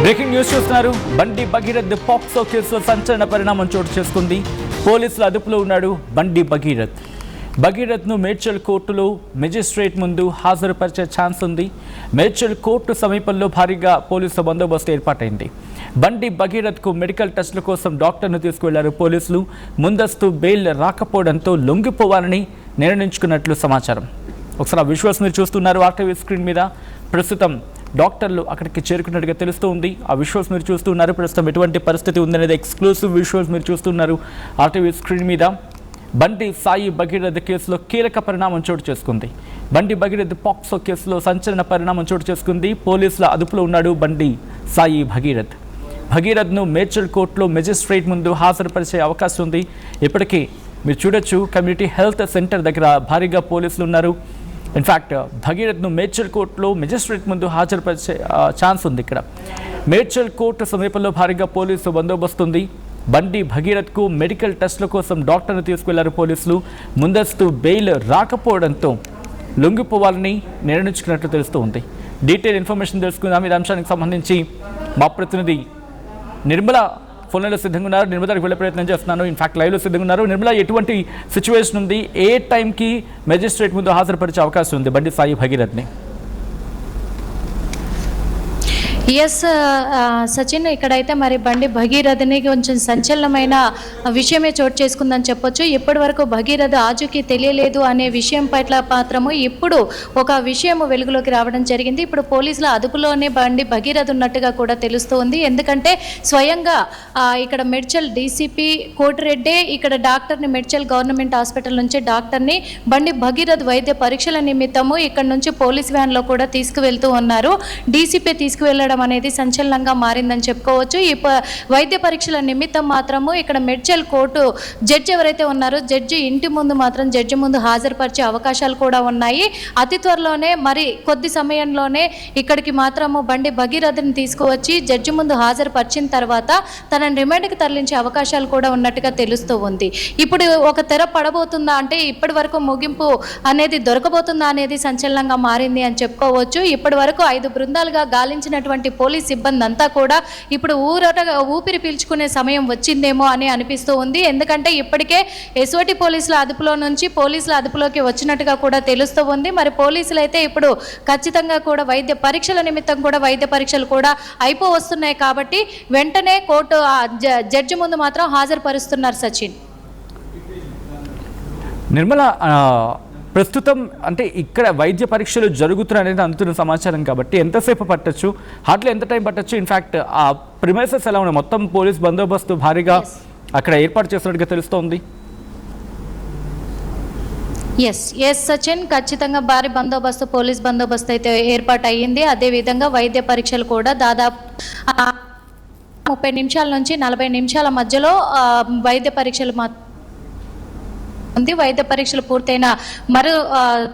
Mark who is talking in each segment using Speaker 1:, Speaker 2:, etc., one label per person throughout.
Speaker 1: Breaking news చూస్తున్నారు. బండి Bhagirath POCSO కేసులో సంచలన పరిణామం చోటు చేసుకుంది. పోలీసుల అదుపులో ఉన్నాడు బండి భగీరథ్. భగీరథ్ను మేడ్చల్ కోర్టులో మెజిస్ట్రేట్ ముందు హాజరుపరిచే ఛాన్స్ ఉంది. మేడ్చల్ కోర్టు సమీపంలో భారీగా పోలీసుల బందోబస్తు ఏర్పాటైంది. బండి భగీరథ్కు మెడికల్ టెస్టుల కోసం డాక్టర్ను తీసుకువెళ్లారు పోలీసులు. ముందస్తు బెయిల్ రాకపోవడంతో లొంగిపోవాలని నిర్ణయించుకున్నట్లు సమాచారం. ఒకసారి ఆ విజువల్స్ మీరు చూస్తున్నారు ఆర్టీవీ స్క్రీన్ మీద. ప్రస్తుతం డాక్టర్లు అక్కడికి చేరుకున్నట్టుగా తెలుస్తూ ఉంది. ఆ విజువల్స్ మీరు చూస్తున్నారు. ప్రస్తుతం ఎటువంటి పరిస్థితి ఉందనేది ఎక్స్క్లూసివ్ విజువల్స్ మీరు చూస్తున్నారు ఆర్టీవీ స్క్రీన్ మీద. బండి సాయి భగీరథ్ కేసులో కీలక పరిణామం చోటు చేసుకుంది. బండి భగీరథ్ పాక్సో కేసులో సంచలన పరిణామం చోటు చేసుకుంది. పోలీసుల అదుపులో ఉన్నాడు బండి సాయి భగీరథ్. భగీరథ్ను మేడ్చల్ కోర్టులో మెజిస్ట్రేట్ ముందు హాజరుపరిచే అవకాశం ఉంది. ఇప్పటికీ మీరు చూడొచ్చు, కమ్యూనిటీ హెల్త్ సెంటర్ దగ్గర భారీగా పోలీసులు ఉన్నారు. ఇన్ఫ్యాక్ట్ భగీరథ్ను మేడ్చల్ కోర్టులో మెజిస్ట్రేట్ ముందు హాజరుపరిచే ఛాన్స్ ఉంది. ఇక్కడ మేడ్చల్ కోర్టు సమీపంలో భారీగా పోలీసు బందోబస్తు ఉంది. బండి భగీరథ్కు మెడికల్ టెస్టుల కోసం డాక్టర్ను తీసుకువెళ్లారు పోలీసులు. ముందస్తు బెయిల్ రాకపోవడంతో లొంగిపోవాలని నిర్ణయించుకున్నట్లు తెలుస్తూ ఉంది. డీటెయిల్ ఇన్ఫర్మేషన్ తెలుసుకుందాం. ఈ అంశానికి సంబంధించి మా ప్రతినిధి నిర్మల ఫోన్లో సిద్ధంగా ఉన్నారు. నిర్మలకు వెళ్ళే ప్రయత్నం చేస్తున్నాను. ఇన్ఫాక్ట్ లైవ్లో సిద్ధంగా ఉన్నారు. నిర్మల, ఎటువంటి సిచ్యువేషన్ ఉంది? ఏ టైంకి మెజిస్ట్రేట్ ముందు హాజరుపరిచే అవకాశం ఉంది బండి సాయి భగీరథ్ని?
Speaker 2: ఎస్ సచిన్, ఇక్కడైతే మరి బండి భగీరథని కొంచెం సంచలనమైన విషయమే చోటు చేసుకుందని చెప్పొచ్చు. ఇప్పటి వరకు భగీరథ ఆజుకి తెలియలేదు అనే విషయం పట్ల మాత్రము ఇప్పుడు ఒక విషయం వెలుగులోకి రావడం జరిగింది. ఇప్పుడు పోలీసుల అదుపులోనే బండి భగీరథ ఉన్నట్టుగా కూడా తెలుస్తూ ఉంది. ఎందుకంటే స్వయంగా ఇక్కడ మెడ్చల్ డీసీపీ కోటిరెడ్డే ఇక్కడ డాక్టర్ని మెడ్చల్ గవర్నమెంట్ హాస్పిటల్ నుంచి డాక్టర్ని బండి భగీరథ్ వైద్య పరీక్షల నిమిత్తము ఇక్కడ నుంచి పోలీస్ వ్యాన్లో కూడా తీసుకువెళ్తూ ఉన్నారు. డీసీపీ తీసుకువెళ్ళడం అనేది సంచలనంగా మారిందని చెప్పుకోవచ్చు. ఈ వైద్య పరీక్షల నిమిత్తం మాత్రము ఇక్కడ మెడ్చల్ కోర్టు జడ్జి ఎవరైతే ఉన్నారో జడ్జి ఇంటి ముందు మాత్రం జడ్జి ముందు హాజరుపరిచే అవకాశాలు కూడా ఉన్నాయి. అతి త్వరలోనే మరి కొద్ది సమయంలోనే ఇక్కడికి మాత్రము బండి భగీరథని తీసుకువచ్చి జడ్జి ముందు హాజరుపరిచిన తర్వాత తనని రిమాండ్కి తరలించే అవకాశాలు కూడా ఉన్నట్టుగా తెలుస్తూ ఉంది. ఇప్పుడు ఒక తెర పడబోతుందా అంటే ఇప్పటి వరకు ముగింపు అనేది దొరకబోతుందా అనేది సంచలనంగా మారింది అని చెప్పుకోవచ్చు. ఇప్పటి వరకు 5 బృందాలుగా గాలించినటువంటి పోలీస్ సిబ్బంది అంతా కూడా ఇప్పుడు ఊపిరి పీల్చుకునే సమయం వచ్చిందేమో అని అనిపిస్తూ ఉంది. ఎందుకంటే ఇప్పటికే ఎస్ఓటి పోలీసుల అదుపులో నుంచి పోలీసుల అదుపులోకి వచ్చినట్టుగా కూడా తెలుస్తూ ఉంది. మరి పోలీసులు అయితే ఇప్పుడు ఖచ్చితంగా కూడా వైద్య పరీక్షల నిమిత్తం కూడా వైద్య పరీక్షలు కూడా వస్తున్నాయి కాబట్టి వెంటనే కోర్టు జడ్జి ముందు మాత్రం హాజరుపరుస్తున్నారు. సచిన్,
Speaker 1: నిర్మల, ప్రస్తుతం అంటే ఇక్కడ వైద్య పరీక్షలు జరుగుతున్నాయనేది అందుతున్న సమాచారం కాబట్టి ఎంతసేపు పట్టచ్చు? హార్డ్లీ ఎంత టైం పట్టచ్చు? ఇన్ఫ్యాక్ట్ ఆ ప్రిమైసెస్ ఎలా ఉన్నాయి? మొత్తం పోలీస్ బందోబస్తు భారీగా అక్కడ ఏర్పాటు చేస్తున్నట్టుగా తెలుస్తోంది.
Speaker 2: ఎస్ సచిన్, ఖచ్చితంగా భారీ బందోబస్తు పోలీస్ బందోబస్తు అయితే ఏర్పాటు అయ్యింది. అదేవిధంగా వైద్య పరీక్షలు కూడా దాదాపు 30 నిమిషాల నుంచి 40 నిమిషాల మధ్యలో వైద్య పరీక్షలు వైద్య పరీక్షలు పూర్తయిన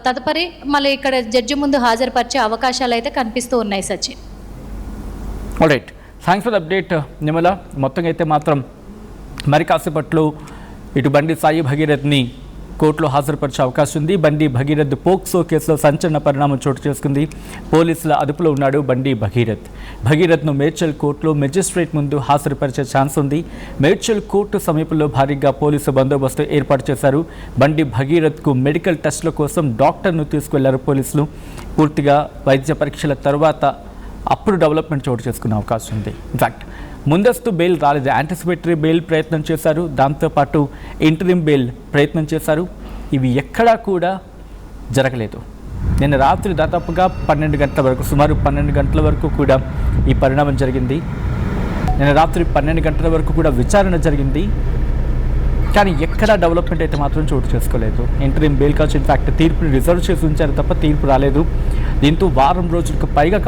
Speaker 2: తదుపరి మళ్ళీ ఇక్కడ జడ్జి ముందు హాజరుపరిచే అవకాశాలు అయితే కనిపిస్తూ ఉన్నాయి. Sachin,
Speaker 1: alright, thanks for the update Nirmala. మొత్తంగా అయితే మాత్రం మరి కాసేపట్లో ఇటు బండి సాయి భగీరథ్ని కోర్టులో హాజరుపరిచే అవకాశం ఉంది. బండి భగీరథ్ పోక్సో కేసులో సంచలన పరిణామం చోటు చేసుకుంది. పోలీసుల అదుపులో ఉన్నాడు బండి భగీరథ్. భగీరథ్ను మేడ్చల్ కోర్టులో మెజిస్ట్రేట్ ముందు హాజరుపరిచే ఛాన్స్ ఉంది. మేడ్చల్ కోర్టు సమీపంలో భారీగా పోలీసు బందోబస్తు ఏర్పాటు చేశారు. బండి భగీరథ్కు మెడికల్ టెస్టుల కోసం డాక్టర్ను తీసుకువెళ్లారు పోలీసులు. పూర్తిగా వైద్య పరీక్షల తర్వాత అప్పుడు డెవలప్మెంట్ చోటు చేసుకునే అవకాశం ఉంది. ఇన్ఫ్యాక్ట్ ముందస్తు బెయిల్ రాలేదు. యాంటిసిపేటరీ బెయిల్ ప్రయత్నం చేశారు. దాంతోపాటు ఇంటరిమ్ బెయిల్ ప్రయత్నం చేశారు. ఇవి ఎక్కడా కూడా జరగలేదు. నిన్న రాత్రి దాదాపుగా 12 గంటల వరకు, సుమారు 12 గంటల వరకు కూడా ఈ పరిణామం జరిగింది. నిన్న రాత్రి 12 గంటల వరకు కూడా విచారణ జరిగింది. కానీ ఎక్కడా డెవలప్మెంట్ అయితే మాత్రం చోటు చేసుకోలేదు. ఇంటరిమ్ బెయిల్ కావచ్చు, ఇన్ఫ్యాక్ట్ తీర్పుని రిజర్వ్ చేసి ఉంచారు తప్ప తీర్పు రాలేదు. దీంతో వారం రోజులకు పైగా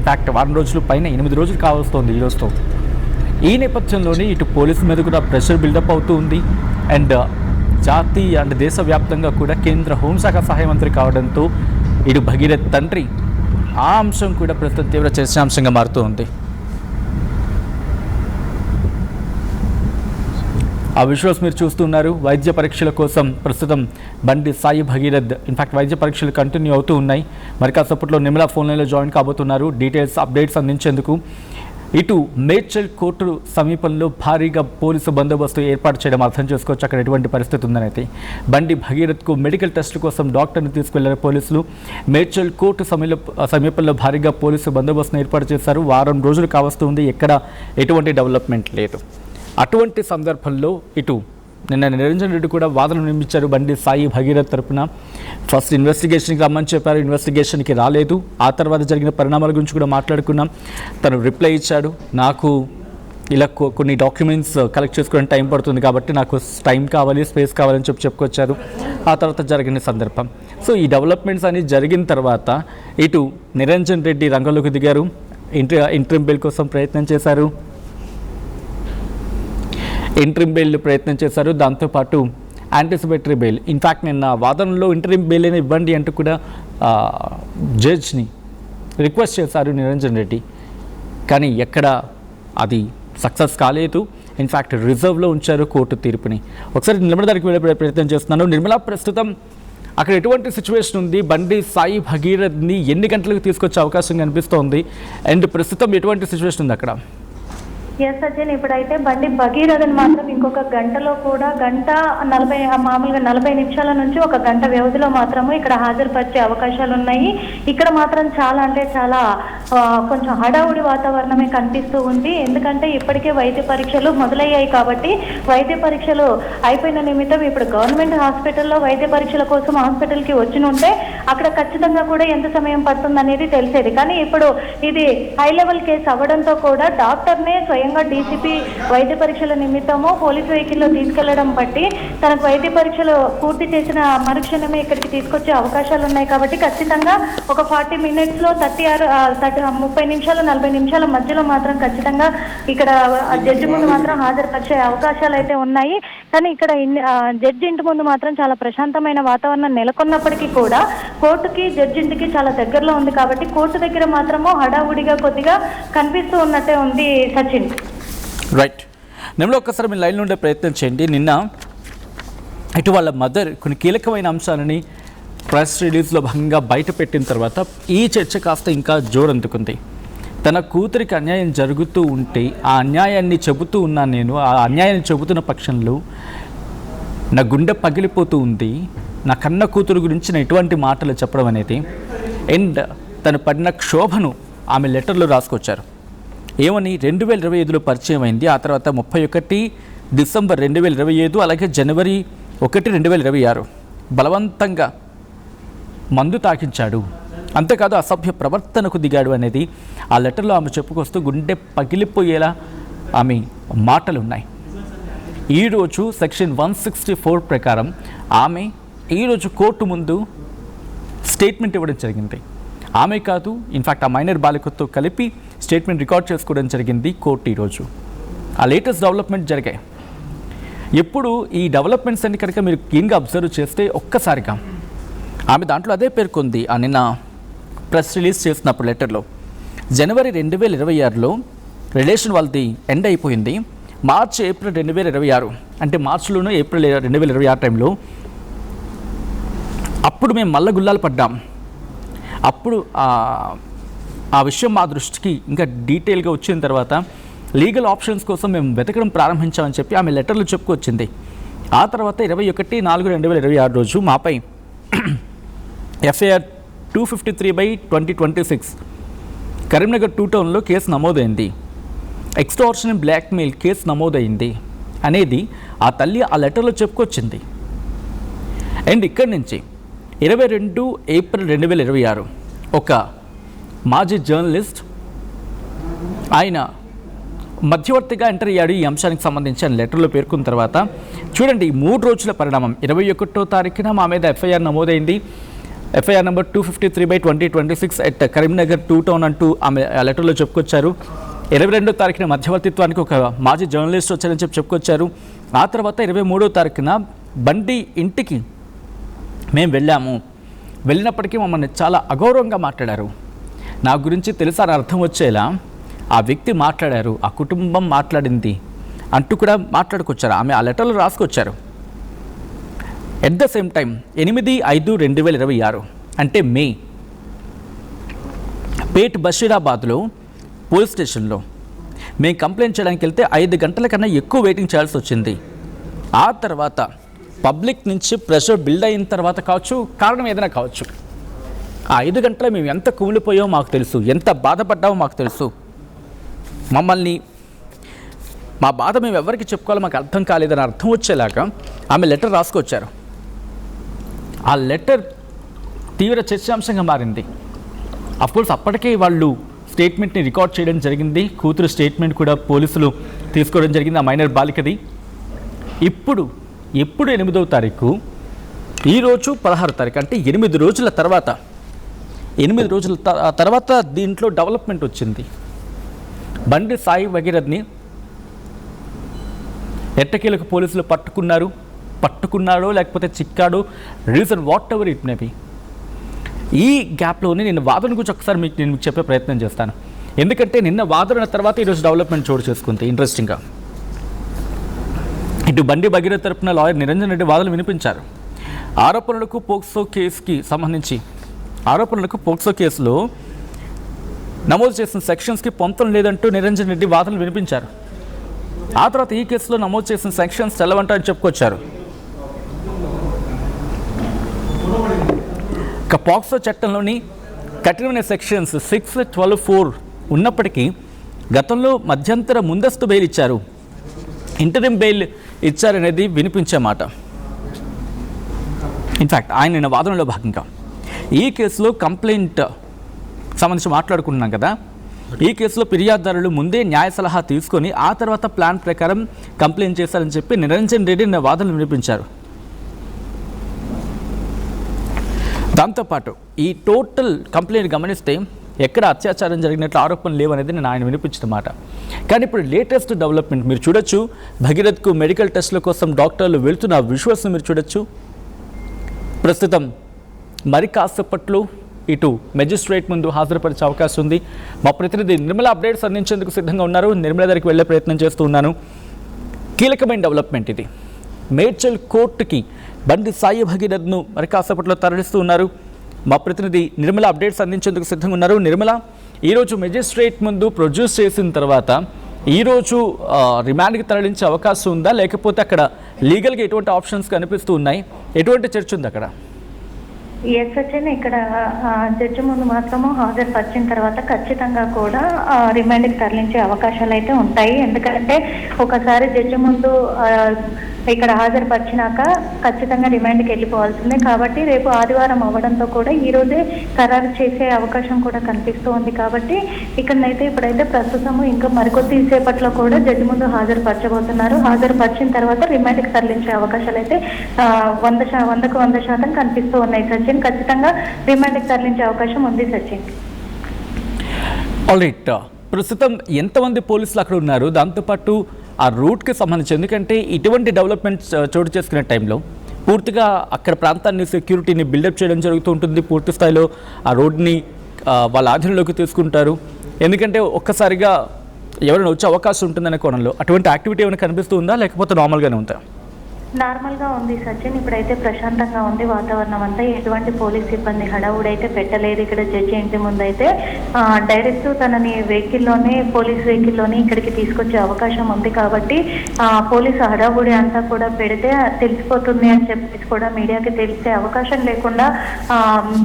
Speaker 1: ఇన్ఫ్యాక్ట్ వారం రోజులు పైన 8 రోజులు కావస్తుంది ఈ రోజుతో. ఈ నేపథ్యంలోనే ఇటు పోలీసు మీద కూడా ప్రెషర్ బిల్డప్ అవుతూ ఉంది. అండ్ జాతీయ అండ్ దేశవ్యాప్తంగా కూడా కేంద్ర హోంశాఖ సహాయ మంత్రి కావడంతో ఇటు భగీరథ్ తండ్రి ఆ అంశం కూడా ప్రస్తుతం తీవ్ర చర్చాంశంగా మారుతూ ఉంది. ఆ విజువల్స్ మీరు చూస్తున్నారు. వైద్య పరీక్షల కోసం ప్రస్తుతం బండి సాయి భగీరథ్ ఇన్ఫాక్ట్ వైద్య పరీక్షలు కంటిన్యూ అవుతూ ఉన్నాయి. మరి కాసేపట్లో నిర్మల ఫోన్ లైన్లో జాయిన్ కాబోతున్నారు డీటెయిల్స్ అప్డేట్స్ అందించేందుకు. ఇటు మేడ్చల్ కోర్టు సమీపంలో భారీగా పోలీసు బందోబస్తు ఏర్పాటు చేయడం అర్థం చేసుకోవచ్చు అక్కడ ఎటువంటి పరిస్థితి ఉందనైతే. బండి భగీరథ్కు మెడికల్ టెస్ట్ కోసం డాక్టర్ని తీసుకెళ్లారు పోలీసులు. మేడ్చల్ కోర్టు సమీపంలో భారీగా పోలీసు బందోబస్తును ఏర్పాటు చేశారు. వారం రోజులు కావస్తుంది, ఎక్కడ ఎటువంటి డెవలప్మెంట్ లేదు. అటువంటి సందర్భంలో ఇటు నిన్న నిరంజన్ రెడ్డి కూడా వాదన నిర్మించారు బండి సాయి భగీరథ్ తరపున. ఫస్ట్ ఇన్వెస్టిగేషన్కి రమ్మని చెప్పారు, ఇన్వెస్టిగేషన్కి రాలేదు. ఆ తర్వాత జరిగిన పరిణామాల గురించి కూడా మాట్లాడుకున్నాం. తను రిప్లై ఇచ్చాడు, నాకు ఇలా కొన్ని డాక్యుమెంట్స్ కలెక్ట్ చేసుకోవడానికి టైం పడుతుంది కాబట్టి నాకు టైం కావాలి, స్పేస్ కావాలని చెప్పుకొచ్చారు. ఆ తర్వాత జరిగిన సందర్భం. సో ఈ డెవలప్మెంట్స్ అన్ని జరిగిన తర్వాత ఇటు నిరంజన్ రెడ్డి రంగంలోకి దిగారు, ఇంట్రిమ్ బెయిల్ కోసం ప్రయత్నం చేశారు. ఇంట్రిమ్ బెయిల్ ప్రయత్నం చేశారు, దాంతోపాటు యాంటిసిపేటరీ బెయిల్. ఇన్ఫ్యాక్ట్ నిన్న వాదనలో ఇంటరిమ్ బెయిల్ అయినా ఇవ్వండి అంటూ కూడా జడ్జ్ని రిక్వెస్ట్ చేశారు నిరంజన్ రెడ్డి. కానీ ఎక్కడ అది సక్సెస్ కాలేదు. ఇన్ఫ్యాక్ట్ రిజర్వ్లో ఉంచారు కోర్టు తీర్పుని. ఒకసారి నిర్మల దగ్గరికి వెళ్ళే ప్రయత్నం చేస్తున్నాను. నిర్మల, ప్రస్తుతం అక్కడ ఎటువంటి సిచ్యువేషన్ ఉంది? బండి సాయి భగీరథ్ని ఎన్ని గంటలకు తీసుకొచ్చే అవకాశం కనిపిస్తోంది? అండ్ ప్రస్తుతం ఎటువంటి సిచ్యువేషన్ ఉంది అక్కడ?
Speaker 3: ఎస్ సచిన్, ఇప్పుడైతే బండి భగీరథన్ మాత్రం ఇంకొక గంటలో కూడా మామూలుగా 40 నిమిషాల నుంచి ఒక గంట వ్యవధిలో మాత్రము ఇక్కడ హాజరుపరిచే అవకాశాలు ఉన్నాయి. ఇక్కడ మాత్రం చాలా అంటే చాలా కొంచెం హడావుడి వాతావరణమే కనిపిస్తూ ఉంది. ఎందుకంటే ఇప్పటికే వైద్య పరీక్షలు మొదలయ్యాయి కాబట్టి వైద్య పరీక్షలు అయిపోయిన నిమిత్తం ఇప్పుడు గవర్నమెంట్ హాస్పిటల్లో వైద్య పరీక్షల కోసం హాస్పిటల్కి వచ్చి ఉంటే అక్కడ ఖచ్చితంగా కూడా ఎంత సమయం పడుతుంది అనేది తెలిసేది. కానీ ఇప్పుడు ఇది హై లెవెల్ కేసు అవ్వడంతో కూడా డాక్టర్నే స్వయంగా డీసీపీ వైద్య పరీక్షల నిమిత్తము పోలీస్ వెహికల్లో తీసుకెళ్లడం బట్టి తనకు వైద్య పరీక్షలు పూర్తి చేసిన మరుక్షణమే ఇక్కడికి తీసుకొచ్చే అవకాశాలు ఉన్నాయి. కాబట్టి ఖచ్చితంగా ఒక 40 మినిట్స్లో 30 నిమిషాలు 40 నిమిషాల మధ్యలో మాత్రం ఖచ్చితంగా ఇక్కడ జడ్జి ముందు మాత్రం హాజరుపరిచే అవకాశాలు అయితే ఉన్నాయి. కానీ ఇక్కడ జడ్జి ఇంటి ముందు మాత్రం చాలా ప్రశాంతమైన వాతావరణం నెలకొన్నప్పటికీ కూడా కోర్టుకి జడ్జి ఇంటికి చాలా దగ్గరలో ఉంది కాబట్టి కోర్టు దగ్గర మాత్రము హడావుడిగా కొద్దిగా కనిపిస్తూ ఉన్నట్టే ఉంది సచిన్.
Speaker 1: రైట్. నిన్న ఒక్కసారి మీరు లైన్లో ఉండే ప్రయత్నం చేయండి. నిన్న ఇటు వాళ్ళ మదర్ కొన్ని కీలకమైన అంశాలని ప్రెస్ రిలీజ్లో భాగంగా బయట పెట్టిన తర్వాత ఈ చర్చ కాస్త ఇంకా జోరందుకుంది. తన కూతురికి అన్యాయం జరుగుతూ ఉంటే ఆ అన్యాయాన్ని చెబుతూ ఉన్నాను నేను, ఆ అన్యాయాన్ని చెబుతున్న పక్షంలో నా గుండె పగిలిపోతూ ఉంది. నా కన్న కూతురు గురించి నేను ఎటువంటి మాటలు చెప్పడం అనేది. అండ్ తను పడిన క్షోభను ఆమె లెటర్లో రాసుకొచ్చారు. ఏమని? 2025లో పరిచయం అయింది, ఆ తర్వాత 31 డిసెంబర్ 2025, అలాగే జనవరి 1, 2026 బలవంతంగా మందు తాకించాడు, అంతేకాదు అసభ్య ప్రవర్తనకు దిగాడు అనేది ఆ లెటర్లో ఆమె చెప్పుకొస్తూ గుండె పగిలిపోయేలా ఆమె మాటలు ఉన్నాయి. ఈరోజు సెక్షన్ 164 ప్రకారం ఆమె ఈరోజు కోర్టు ముందు స్టేట్మెంట్ ఇవ్వడం జరిగింది. ఆమె కాదు, ఇన్ఫ్యాక్ట్ ఆ మైనర్ బాలికతో కలిపి స్టేట్మెంట్ రికార్డ్ చేసుకోవడం జరిగింది కోర్టు ఈరోజు. ఆ లేటెస్ట్ డెవలప్మెంట్ జరిగాయి. ఎప్పుడు ఈ డెవలప్మెంట్స్ అన్ని కనుక మీరు క్లీన్గా అబ్జర్వ్ చేస్తే ఒక్కసారిగా ఆమె దాంట్లో అదే పేర్కొంది. ఆ నిన్న ప్రెస్ రిలీజ్ చేసినప్పుడు లెటర్లో జనవరి 2026లో రిలేషన్ వాళ్ళది ఎండ్ అయిపోయింది. మార్చ్ ఏప్రిల్ 2026 అంటే మార్చిలోనూ ఏప్రిల్ 2026 టైంలో అప్పుడు మేము మల్ల గుల్లాలు పడ్డాం. అప్పుడు ఆ విషయం మా దృష్టికి ఇంకా డీటెయిల్గా వచ్చిన తర్వాత లీగల్ ఆప్షన్స్ కోసం మేము వెతకడం ప్రారంభించామని చెప్పి ఆమె లెటర్లు చెప్పుకొచ్చింది. ఆ తర్వాత 21/4/2026 రోజు మాపై FIR 253/2026 కరీంనగర్ 2 టౌన్లో కేసు నమోదైంది. ఎక్స్టార్షన్ అండ్ బ్లాక్మెయిల్ కేసు నమోదైంది అనేది ఆ తల్లి ఆ లెటర్లో చెప్పుకొచ్చింది. అండ్ ఇక్కడి నుంచి 22 ఏప్రిల్ 2026 ఒక మాజీ జర్నలిస్ట్ ఆయన మధ్యవర్తిగా ఎంటర్ అయ్యాడు ఈ అంశానికి సంబంధించిన లెటర్లో పేర్కొన్న తర్వాత చూడండి 3 రోజుల పరిణామం. 21వ తారీఖున మా మీద FIR నమోదైంది. FIR number 253/2026 at Karimnagar 2 town అంటూ ఆమె ఆ లెటర్లో చెప్పుకొచ్చారు. 22వ తారీఖున మధ్యవర్తిత్వానికి ఒక మాజీ జర్నలిస్ట్ వచ్చారని చెప్పుకొచ్చారు. ఆ తర్వాత 23వ తారీఖున బండి ఇంటికి మేము వెళ్ళాము. వెళ్ళినప్పటికీ మమ్మల్ని చాలా అగౌరవంగా మాట్లాడారు. నా గురించి తెలుసా అని అర్థం వచ్చేలా ఆ వ్యక్తి మాట్లాడారు, ఆ కుటుంబం మాట్లాడింది అంటూ కూడా మాట్లాడుకొచ్చారు. ఆమె ఆ లెటర్లు రాసుకొచ్చారు. ఎట్ ద సేమ్ టైం 8/5/2026 అంటే మే పేట్ బషీరాబాద్లో పోలీస్ స్టేషన్లో మేము కంప్లైంట్ చేయడానికి వెళ్తే 5 గంటల కన్నా ఎక్కువ వెయిటింగ్ చేయాల్సి వచ్చింది. ఆ తర్వాత పబ్లిక్ నుంచి ప్రెషర్ బిల్డ్ అయిన తర్వాత కావచ్చు, కారణం ఏదైనా కావచ్చు, ఆ 5 గంటలు మేము ఎంత కుమిలిపోయామో మాకు తెలుసు, ఎంత బాధపడ్డామో మాకు తెలుసు. మమ్మల్ని మా బాధ మేము ఎవరికి చెప్పుకోవాలో మాకు అర్థం కాలేదని అర్థం వచ్చేలాగా ఆమె లెటర్ రాసుకొచ్చారు. ఆ లెటర్ తీవ్ర చర్చాంశంగా మారింది. అఫ్కోర్స్ అప్పటికే వాళ్ళు స్టేట్మెంట్ని రికార్డ్ చేయడం జరిగింది. కూతురు స్టేట్మెంట్ కూడా పోలీసులు తీసుకోవడం జరిగింది, ఆ మైనర్ బాలికది. ఎప్పుడు 8వ తారీఖు, ఈరోజు 16వ తారీఖు, అంటే 8 రోజుల తర్వాత 8 రోజుల తర్వాత దీంట్లో డెవలప్మెంట్ వచ్చింది. బండి సాయి భగీరథ్ని ఎట్టకేలకు పోలీసులు పట్టుకున్నాడో లేకపోతే చిక్కాడో, reason whatever it may be. ఈ గ్యాప్లోనే నేను వాదన గురించి ఒకసారి నేను మీకు చెప్పే ప్రయత్నం చేస్తాను. ఎందుకంటే నిన్న వాదన తర్వాత ఈరోజు డెవలప్మెంట్ చోటు చేసుకుంది. ఇంట్రెస్టింగ్గా ఇటు బండి భగీరథ్ తరపున లాయర్ నిరంజన్ రెడ్డి వాదనలు వినిపించారు. ఆరోపణలకు పోక్సో కేసులో నమోదు చేసిన సెక్షన్స్కి పొంతం లేదంటూ నిరంజన్ రెడ్డి వాదనలు వినిపించారు. ఆ తర్వాత ఈ కేసులో నమోదు చేసిన సెక్షన్స్ తెల్లవంటారని చెప్పుకొచ్చారు. ఇక పోక్సో చట్టంలోని కఠినమైన సెక్షన్స్ 6, 12, 4 ఉన్నప్పటికీ గతంలో మధ్యంతర ముందస్తు బెయిల్ ఇచ్చారు, ఇంటరిమ్ బెయిల్ ఇచ్చారనేది వినిపించే మాట. ఇన్ఫ్యాక్ట్ ఆయన నిన్న వాదనలో భాగంగా ఈ కేసులో కంప్లైంట్ సంబంధించి మాట్లాడుకుంటున్నాం కదా, ఈ కేసులో ఫిర్యాదుదారులు ముందే న్యాయ సలహా తీసుకొని ఆ తర్వాత ప్లాన్ ప్రకారం కంప్లైంట్ చేశారని చెప్పి నిరంజన్ రెడ్డి నిన్న వాదనలు వినిపించారు. దాంతోపాటు ఈ టోటల్ కంప్లైంట్ గమనిస్తే ఎక్కడ అత్యాచారం జరిగినట్లు ఆరోపణలు లేవనేది నేను ఆయన వినిపించిన మాట. కానీ ఇప్పుడు లేటెస్ట్ డెవలప్మెంట్ మీరు చూడొచ్చు. భగీరథ్కు మెడికల్ టెస్టుల కోసం డాక్టర్లు వెళ్తున్న విజువల్స్ని మీరు చూడొచ్చు. ప్రస్తుతం మరి కాసేపట్లో ఇటు మెజిస్ట్రేట్ ముందు హాజరుపరిచే అవకాశం ఉంది. మా ప్రతినిధి నిర్మల అప్డేట్స్ అందించేందుకు సిద్ధంగా ఉన్నారు. నిర్మల దగ్గరికి వెళ్లే ప్రయత్నం చేస్తూ ఉన్నాను. కీలకమైన డెవలప్మెంట్ ఇది. మేడ్చల్ కోర్టుకి బండి సాయి భగీరథ్ను మరి కాసేపట్లో తరలిస్తూ ఉన్నారు. మా ప్రతినిధి నిర్మల అప్డేట్స్ అందించేందుకు సిద్ధంగా ఉన్నారు. నిర్మల, ఈరోజు మెజిస్ట్రేట్ ముందు ప్రొడ్యూస్ చేసిన తర్వాత ఈరోజు రిమాండ్కి తరలించే అవకాశం ఉందా, లేకపోతే అక్కడ లీగల్గా ఎటువంటి ఆప్షన్స్ కనిపిస్తూ ఉన్నాయి, ఎటువంటి చర్చ ఉంది అక్కడ?
Speaker 3: ఎస్ సచిన్, ఇక్కడ జడ్జి ముందు మాత్రము హాజరుపరిచిన తర్వాత ఖచ్చితంగా కూడా రిమాండ్కి తరలించే అవకాశాలు అయితే ఉంటాయి. ఎందుకంటే ఒకసారి జడ్జి ముందు ఇక్కడ హాజరుపరిచినాక ఖచ్చితంగా రిమాండ్కి వెళ్ళిపోవాల్సిందే. కాబట్టి రేపు ఆదివారం అవ్వడంతో కూడా ఈ రోజే ఖరారు చేసే అవకాశం కూడా కనిపిస్తూ ఉంది. కాబట్టి ఇక్కడనైతే ఇప్పుడైతే ప్రస్తుతము ఇంకా మరికొద్ది సేపట్లో కూడా జడ్జి ముందు హాజరుపరచబోతున్నారు. హాజరుపరిచిన తర్వాత రిమాండ్కి తరలించే అవకాశాలు అయితే 100% కనిపిస్తూ ఉన్నాయి సచిన్. ఖచ్చితంగా రిమాండ్కి తరలించే అవకాశం ఉంది సచిన్.
Speaker 1: ఆల్రైట్, ప్రస్తుతం ఎంతమంది పోలీసులు అక్కడ ఉన్నారు, దాంతోపాటు ఆ రూట్కి సంబంధించి, ఎందుకంటే ఇటువంటి డెవలప్మెంట్స్ చోటు చేసుకునే టైంలో పూర్తిగా అక్కడ ప్రాంతాన్ని సెక్యూరిటీని బిల్డప్ చేయడం జరుగుతూ ఉంటుంది. పూర్తి స్థాయిలో ఆ రోడ్ని వాళ్ళ ఆధీనంలోకి తీసుకుంటారు. ఎందుకంటే ఒక్కసారిగా ఎవరైనా వచ్చే అవకాశం ఉంటుందనే కోణంలో అటువంటి యాక్టివిటీ ఏమైనా కనిపిస్తూ ఉందా, లేకపోతే నార్మల్గానే ఉందా?
Speaker 3: నార్మల్గా ఉంది సచిన్. ఇప్పుడైతే ప్రశాంతంగా ఉంది వాతావరణం అంతా. ఎటువంటి పోలీస్ సిబ్బంది హడావుడైతే పెట్టలేదు. ఇక్కడ జడ్జి ఇంటి ముందు అయితే డైరెక్ట్ తనని పోలీస్ వెహికల్లోనే ఇక్కడికి తీసుకొచ్చే అవకాశం ఉంది. కాబట్టి పోలీసు హడావుడి అంతా కూడా పెడితే తెలిసిపోతుంది అని చెప్పేసి కూడా మీడియాకి తెలిసే అవకాశం లేకుండా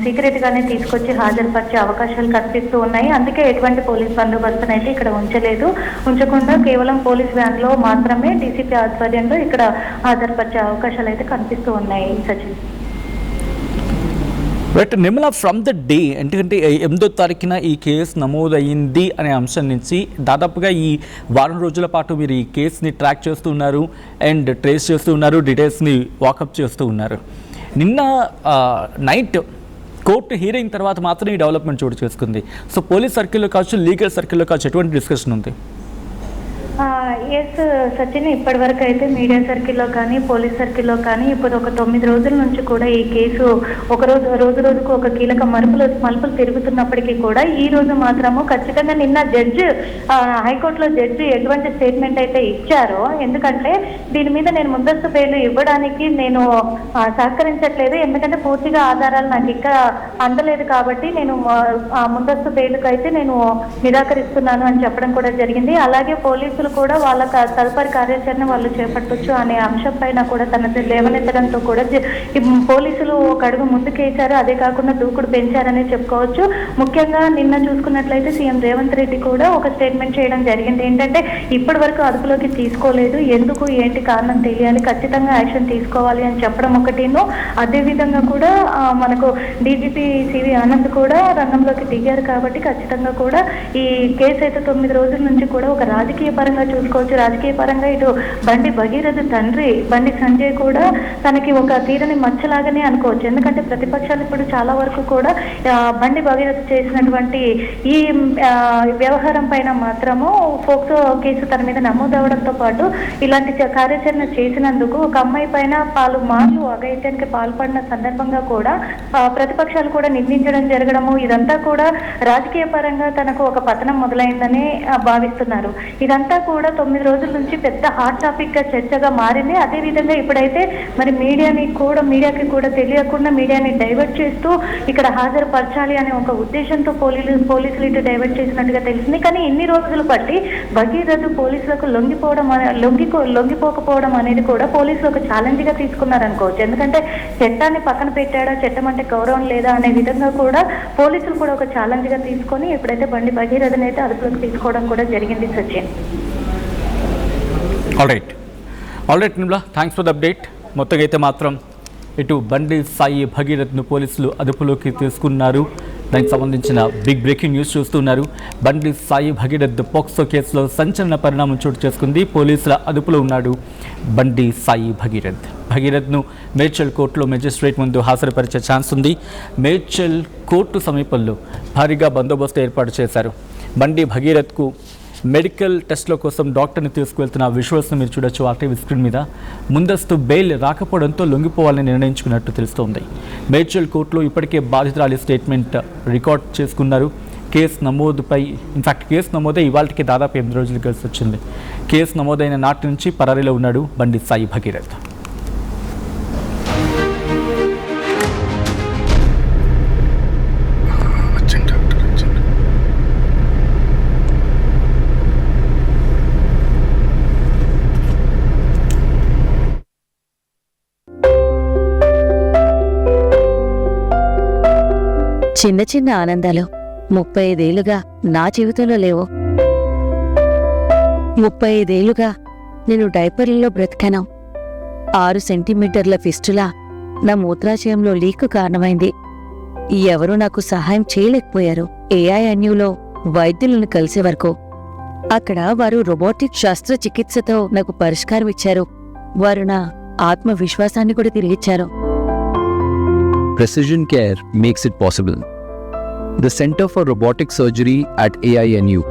Speaker 3: సీక్రెట్గానే తీసుకొచ్చి హాజరుపరిచే అవకాశాలు కనిపిస్తూ ఉన్నాయి. అందుకే ఎటువంటి పోలీస్ బందోబస్తును అయితే ఇక్కడ ఉంచకుండా కేవలం పోలీస్ వ్యాన్లో మాత్రమే డీసీపీ ఆధ్వర్యంలో ఇక్కడ హాజరుపరిచే అవకాశాలు అయితే కనిపిస్తూ ఉన్నాయి Sachin.
Speaker 1: Right Nirmala, from the day, ఎందుకంటే 8వ తారీఖున ఈ కేసు నమోదయ్యింది అనే అంశం నుంచి దాదాపుగా ఈ వారం రోజుల పాటు మీరు ఈ కేసుని ట్రాక్ చేస్తూ ఉన్నారు అండ్ ట్రేస్ చేస్తూ ఉన్నారు, డీటెయిల్స్ని వాకప్ చేస్తూ ఉన్నారు. నిన్న నైట్ కోర్టు హీరింగ్ తర్వాత మాత్రం ఈ డెవలప్మెంట్ చోటు చేసుకుంది. సో పోలీస్ సర్కిల్లో కావచ్చు, లీగల్ సర్కిల్లో కావచ్చు, ఎటువంటి డిస్కషన్ ఉంది?
Speaker 3: ఎస్ సచిన్, ఇప్పటి వరకు అయితే మీడియా సర్కిల్లో కానీ పోలీస్ సర్కిల్లో కానీ ఇప్పుడు ఒక 9 రోజుల నుంచి కూడా ఈ కేసు రోజుకు ఒక కీలక మలుపులు తిరుగుతున్నప్పటికీ కూడా ఈ రోజు మాత్రము ఖచ్చితంగా నిన్న హైకోర్టులో జడ్జి ఎటువంటి స్టేట్మెంట్ అయితే ఇచ్చారో, ఎందుకంటే దీని మీద నేను ముందస్తు బెయిల్ ఇవ్వడానికి నేను సహకరించట్లేదు, ఎందుకంటే పూర్తిగా ఆధారాలు నాకు ఇంకా అందలేదు కాబట్టి నేను ముందస్తు బెయిల్కి అయితే నేను నిరాకరిస్తున్నాను అని చెప్పడం కూడా జరిగింది. అలాగే పోలీసులు కూడా వాళ్ళ తదుపరి కార్యాచరణ వాళ్ళు చేపట్టొచ్చు అనే అంశం పైన కూడా తన లేవనెత్తడంతో కూడా పోలీసులు ఒక అడుగు ముందుకేశారు. అదే కాకుండా దూకుడు పెంచారనే చెప్పుకోవచ్చు. ముఖ్యంగా నిన్న చూసుకున్నట్లయితే సీఎం రేవంత్ రెడ్డి కూడా ఒక స్టేట్మెంట్ చేయడం జరిగింది. ఏంటంటే ఇప్పటి వరకు అదుపులోకి తీసుకోలేదు, ఎందుకు ఏంటి కారణం తెలియాలి, ఖచ్చితంగా యాక్షన్ తీసుకోవాలి అని చెప్పడం ఒకటిను. అదేవిధంగా కూడా మనకు డీజీపీ సివి ఆనంద్ కూడా రంగంలోకి దిగారు కాబట్టి ఖచ్చితంగా కూడా ఈ కేసు అయితే 9 రోజుల నుంచి కూడా ఒక రాజకీయ పరంగా చూసుకోవచ్చు. రాజకీయ పరంగా ఇటు బండి భగీరథ తండ్రి బండి సంజయ్ కూడా తనకి ఒక తీరని మచ్చలాగానే అనుకోవచ్చు. ఎందుకంటే ప్రతిపక్షాలు ఇప్పుడు చాలా వరకు కూడా బండి భగీరథ చేసినటువంటి ఈ వ్యవహారం పైన మాత్రము పోక్సో కేసు తన మీద నమోదవడంతో పాటు ఇలాంటి కార్యాచరణ చేసినందుకు ఒక అమ్మాయి పైన పలుమార్లు అఘాయిత్యానికి పాల్పడిన సందర్భంగా కూడా ప్రతిపక్షాలు కూడా నిందించడం జరగడము, ఇదంతా కూడా రాజకీయ పరంగా తనకు ఒక పతనం మొదలైందని భావిస్తున్నారు. ఇదంతా కూడా 9 రోజుల నుంచి పెద్ద హాట్ టాపిక్ గా చర్చగా మారింది. అదేవిధంగా ఇప్పుడైతే మరి మీడియాకి కూడా తెలియకుండా మీడియాని డైవర్ట్ చేస్తూ ఇక్కడ హాజరుపరచాలి అనే ఒక ఉద్దేశంతో పోలీసులు ఇటు డైవర్ట్ చేసినట్టుగా తెలిసింది. కానీ ఇన్ని రోజులు బట్టి భగీరథ పోలీసులకు లొంగిపోకపోవడం అనేది కూడా పోలీసులు ఒక ఛాలెంజ్ గా తీసుకున్నారనుకోవచ్చు. ఎందుకంటే చట్టాన్ని పక్కన పెట్టాడా, చట్టం అంటే గౌరవం లేదా అనే విధంగా కూడా పోలీసులు కూడా ఒక ఛాలెంజ్ గా తీసుకొని ఇప్పుడైతే బండి భగీరథని అయితే అదుపులోకి తీసుకోవడం కూడా జరిగింది Sachin.
Speaker 1: All right Nirmala, thanks for the update. మొత్తంగా అయితే మాత్రం ఇటు బండి సాయి భగీరథ్ను పోలీసులు అదుపులోకి తీసుకున్నారు. దానికి సంబంధించిన బిగ్ బ్రేకింగ్ న్యూస్ చూస్తున్నారు. బండి సాయి భగీరథ్ పోక్సో కేసులో సంచలన పరిణామం చోటు చేసుకుంది. పోలీసుల అదుపులో ఉన్నాడు బండి సాయి భగీరథ్ను మేడ్చల్ కోర్టులో మెజిస్ట్రేట్ ముందు హాజరుపరిచే ఛాన్స్ ఉంది. మేడ్చల్ కోర్టు సమీపంలో భారీగా బందోబస్తు ఏర్పాటు చేశారు. బండి భగీరథ్కు మెడికల్ టెస్ట్ల కోసం డాక్టర్ని తీసుకువెళ్తున్న విజువల్స్ను మీరు చూడొచ్చు ఆర్టీవీ స్క్రీన్ మీద. ముందస్తు బెయిల్ రాకపోవడంతో లొంగిపోవాలని నిర్ణయించుకున్నట్టు తెలుస్తోంది. మేడ్చల్ కోర్టులో ఇప్పటికే బాధితురాలి స్టేట్మెంట్ రికార్డ్ చేసుకున్నారు. కేసు నమోదై ఇవాళకి దాదాపు 8 రోజులు కలిసి వచ్చింది. కేసు నమోదైన నాటి నుంచి పరారీలో ఉన్నాడు బండి సాయి భగీరథ్.
Speaker 4: చిన్న చిన్న ఆనందాలు 35 ఏళ్లుగా నా జీవితంలో లేవు. 35 ఏళ్లుగా నేను డైపర్లలో బ్రతికాను. 6 సెంటీమీటర్ల ఫిస్టులా నా మూత్రాశయంలో లీకు కారణమైంది. ఎవరూ నాకు సహాయం చేయలేకపోయారు. ఏఐఎన్యూలో వైద్యులను కలిసే వరకు అక్కడ వారు రోబోటిక్ శస్త్రచికిత్సతో నాకు పరిష్కారం ఇచ్చారు. వారు నా ఆత్మవిశ్వాసాన్ని కూడా తిరిగిచ్చారు.
Speaker 5: Precision care makes it possible. The Center for Robotic Surgery at AINU